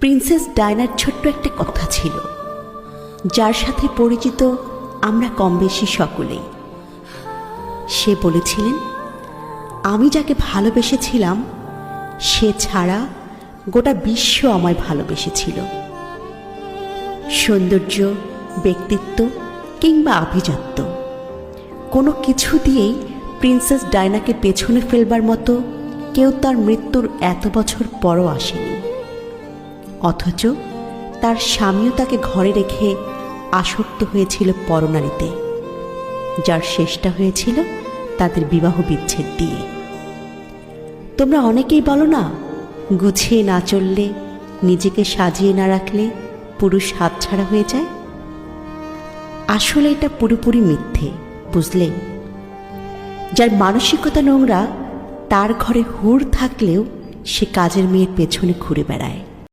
Princess ডায়নার ছোট্ট একটা কথা ছিল, যার সাথে পরিচিত আমরা কম বেশি সকলেই। সে বলেছিলেন, আমি যাকে ভালোবেসেছিলাম সে ছাড়া গোটা বিশ্ব আমায় ভালোবেসেছিল। সৌন্দর্য, ব্যক্তিত্ব কিংবা আভিজাত্য কোনো কিছু দিয়েই প্রিন্সেস ডায়নাকে পেছনে ফেলবার মতো কেউ তার মৃত্যুর এত বছর পরও আসেনি। অথচ তার স্বামীও তাকে ঘরে রেখে আসক্ত হয়েছিল পরনারীতে, যার শেষটা হয়েছিল তাদের বিবাহ বিচ্ছেদ দিয়ে। তোমরা অনেকেই বলো না, গুছিয়ে না চললে, নিজেকে সাজিয়ে না রাখলে পুরুষ হাতছাড়া হয়ে যায়। আসলে এটা পুরোপুরি মিথ্যে, বুঝলে? যার মানসিকতা নোংরা তার ঘরে হুর থাকলেও সে কাজের মেয়ের পেছনে ঘুরে বেড়ায়।